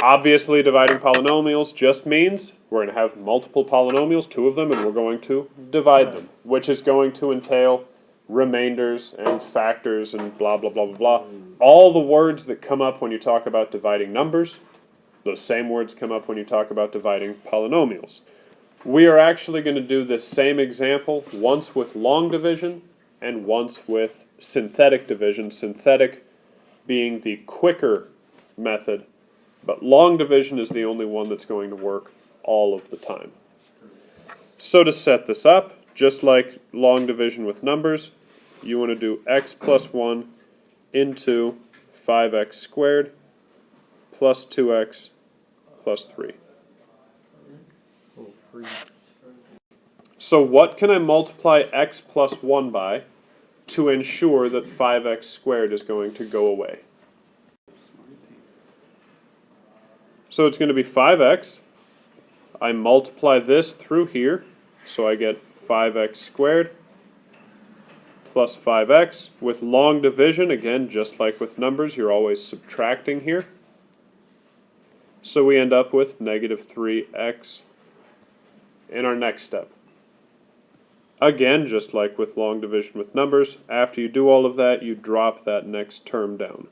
Obviously, dividing polynomials just means we're going to have multiple polynomials, 2 of them, and we're going to divide them, which is going to entail remainders and factors and blah, blah, blah, blah, blah. All the words that come up when you talk about dividing numbers, those same words come up when you talk about dividing polynomials. We are actually going to do this same example once with long division and once with synthetic division, synthetic being the quicker method, but long division is the only one that's going to work all of the time. So to set this up, just like long division with numbers, you want to do x plus 1 into 5x squared plus 2x plus 3. So what can I multiply x plus 1 by to ensure that 5x squared is going to go away? So it's going to be 5x. I multiply this through here, so I get 5x squared plus 5x. With long division, again, just like with numbers, you're always subtracting here. So we end up with negative 3x in our next step. Again, just like with long division with numbers, after you do all of that, you drop that next term down.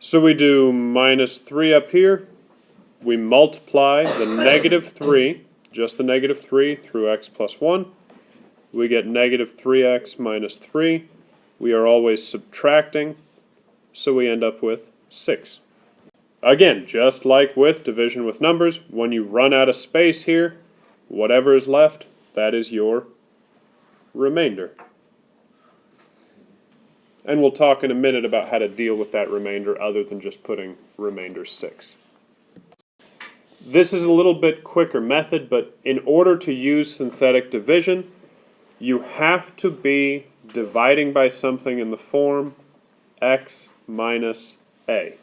So we do minus 3 up here. We multiply the negative 3, just the negative 3, through x plus 1. We get negative 3x minus 3. We are always subtracting, so we end up with 6. Again, just like with division with numbers, when you run out of space here, whatever is left, that is your remainder. And we'll talk in a minute about how to deal with that remainder other than just putting remainder 6. This is a little bit quicker method, but in order to use synthetic division, you have to be dividing by something in the form x minus a.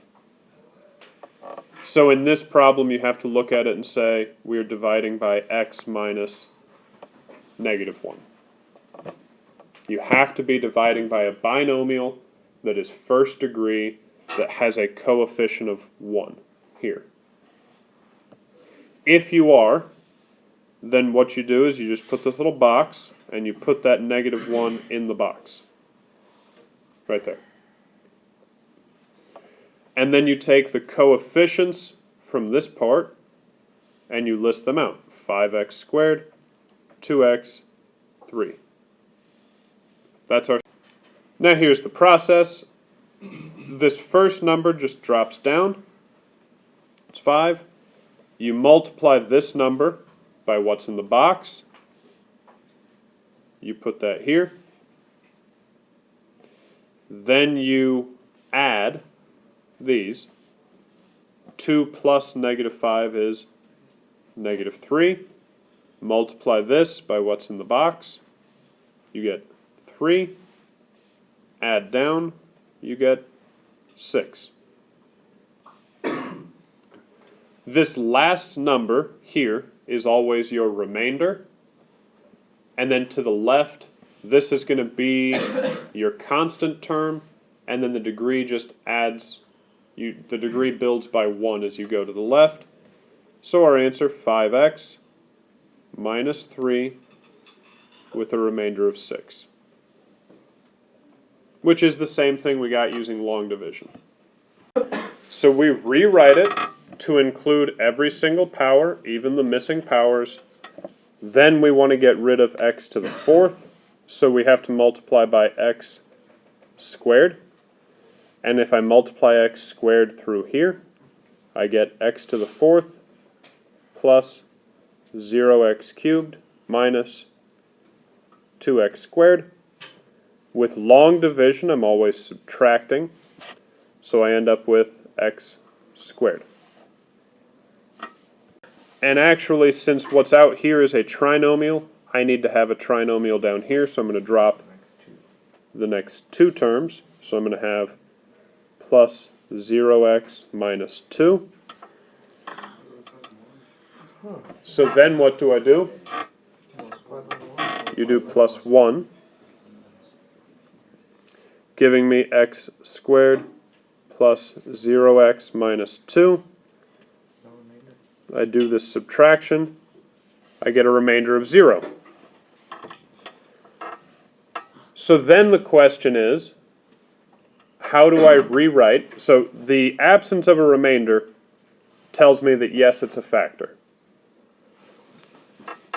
So in this problem, you have to look at it and say, we're dividing by x minus negative 1. You have to be dividing by a binomial that is first degree that has a coefficient of 1 here. If you are, then what you do is you just put this little box and you put that negative 1 in the box. Right there. And then you take the coefficients from this part and you list them out. 5x squared, 2x, 3. That's our. Now here's the process. This first number just drops down. It's 5. You multiply this number by what's in the box. You put that here. Then you add these. 2 plus negative 5 is negative 3. Multiply this by what's in the box. You get 3. Add down. You get 6. This last number here is always your remainder. And then to the left, this is going to be your constant term. And then the degree just adds. The degree builds by 1 as you go to the left. So our answer, 5x minus 3 with a remainder of 6. Which is the same thing we got using long division. So we rewrite it to include every single power, even the missing powers. Then we want to get rid of x to the 4th. So we have to multiply by x squared. And if I multiply x squared through here, I get x to the 4th plus 0x cubed minus 2x squared. With long division, I'm always subtracting, so I end up with x squared. And actually, since what's out here is a trinomial, I need to have a trinomial down here, so I'm going to drop the next 2 terms. So I'm going to have plus 0x minus 2. So then what do I do? You do plus 1, giving me x squared plus 0x minus 2. I do this subtraction. I get a remainder of 0. So then the question is, how do I rewrite? So the absence of a remainder tells me that yes, it's a factor.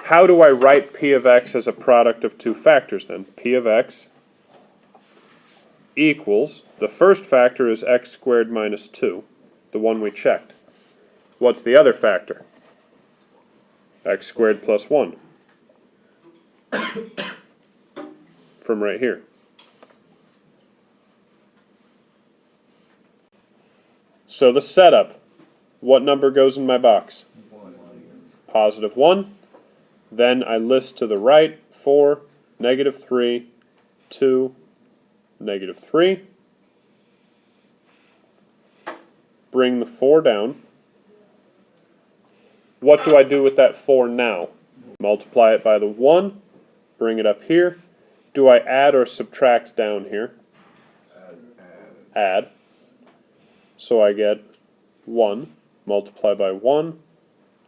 How do I write p of x as a product of two factors then? P of x equals, the first factor is x squared minus 2, the one we checked. What's the other factor? X squared plus 1. From right here. So the setup, what number goes in my box? 1. Positive 1. Then I list to the right 4, negative 3, 2, negative 3. Bring the 4 down. What do I do with that 4 now? Multiply it by the 1, bring it up here. Do I add or subtract down here? Add. So I get 1, multiply by 1,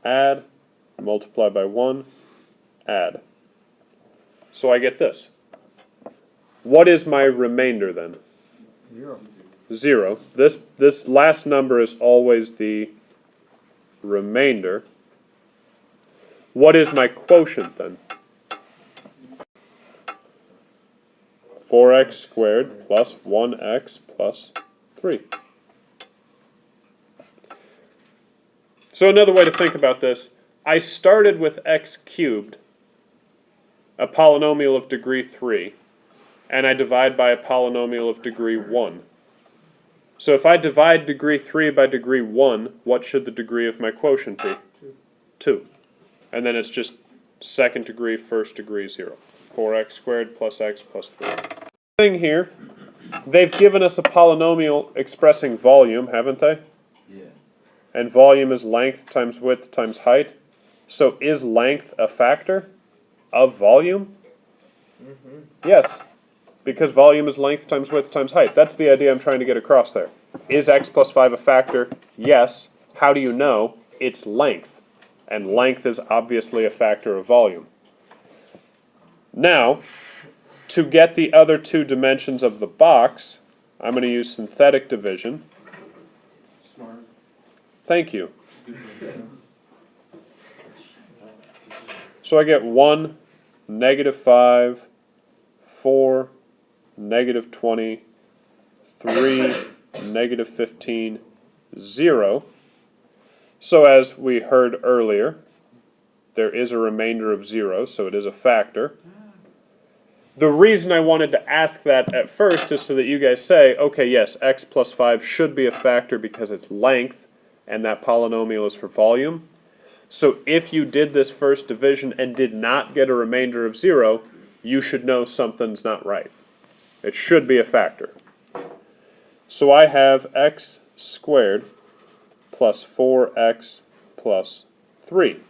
add, multiply by 1, add. So I get this. What is my remainder then? 0. 0. This last number is always the remainder. What is my quotient then? 4x squared plus 1x plus 3. So another way to think about this, I started with x cubed, a polynomial of degree 3, and I divide by a polynomial of degree 1. So if I divide degree 3 by degree 1, what should the degree of my quotient be? 2. And then it's just second degree, first degree, 0. 4x squared plus x plus 3. Thing here, they've given us a polynomial expressing volume, haven't they? Yeah. And volume is length times width times height. So is length a factor of volume? Yes, because volume is length times width times height. That's the idea I'm trying to get across there. Is x plus 5 a factor? Yes. How do you know? It's length. And length is obviously a factor of volume. Now, to get the other two dimensions of the box, I'm going to use synthetic division. Smart. Thank you. So I get 1, negative 5, 4, negative 20, 3, negative 15, 0. So as we heard earlier, there is a remainder of 0, so it is a factor. The reason I wanted to ask that at first is so that you guys say, okay, yes, x plus 5 should be a factor because it's length, and that polynomial is for volume. So if you did this first division and did not get a remainder of 0, you should know something's not right. It should be a factor. So I have x squared plus 4x plus 3.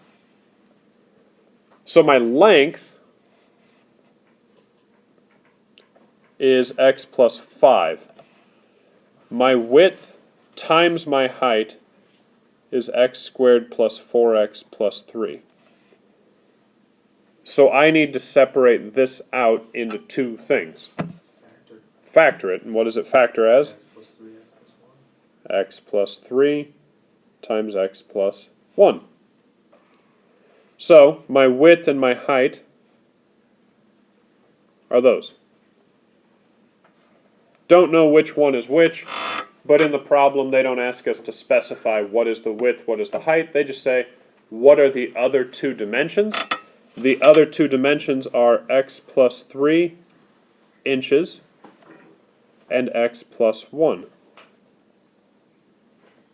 So my length is x plus 5. My width times my height is x squared plus 4x plus 3. So I need to separate this out into two things. Factor it. And what does it factor as? X plus 3 times x plus 1. So my width and my height are those. Don't know which one is which, but in the problem they don't ask us to specify what is the width, what is the height. They just say, what are the other two dimensions? The other two dimensions are x plus 3 inches and x plus 1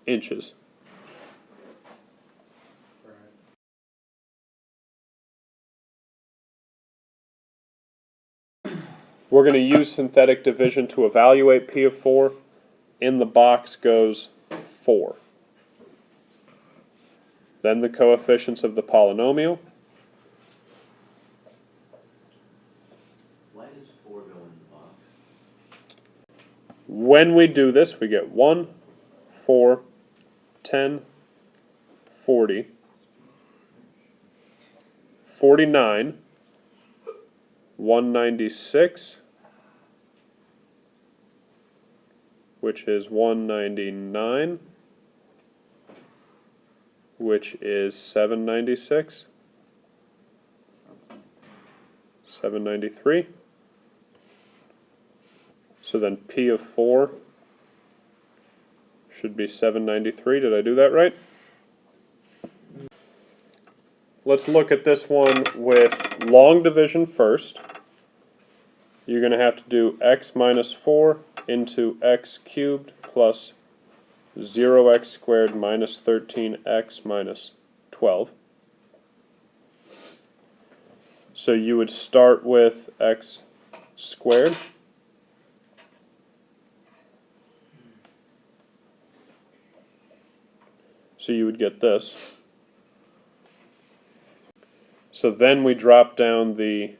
inches. We're going to use synthetic division to evaluate P of 4. In the box goes 4. Then the coefficients of the polynomial. Why does 4 go in the box? When we do this, we get 1, 4, 10, 40, 49, 196, which is 199, which is 796, 793. So then P of 4 should be 793. Did I do that right? Let's look at this one with long division first. You're going to have to do x minus 4 into x cubed plus 0x squared minus 13x minus 12. So you would start with x squared. So you would get this. So then we drop down the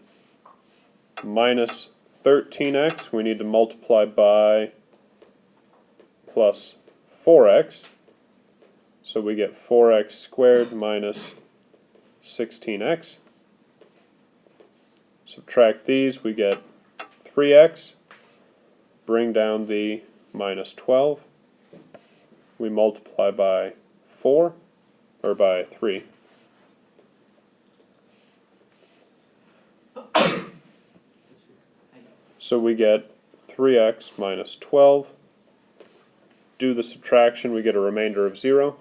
minus 13x. We need to multiply by plus 4x. So we get 4x squared minus 16x. Subtract these, we get 3x. Bring down the minus 12. We multiply by 4, or by 3. So we get 3x minus 12. Do the subtraction, we get a remainder of 0.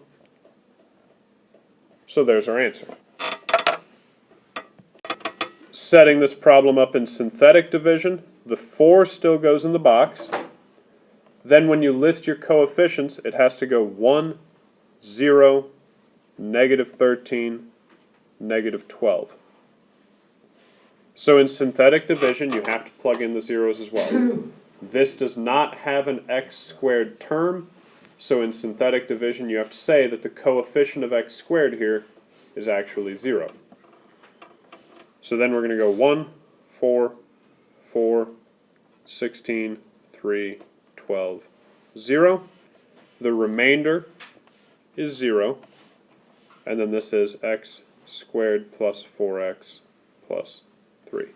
So there's our answer. Setting this problem up in synthetic division, the 4 still goes in the box. Then when you list your coefficients, it has to go 1, 0, negative 13, negative 12. So in synthetic division, you have to plug in the zeros as well. This does not have an x squared term, so in synthetic division, you have to say that the coefficient of x squared here is actually 0. So then we're going to go 1, 4, 4, 16, 3, 12, 0. The remainder is 0, and then this is x squared plus 4x plus 3.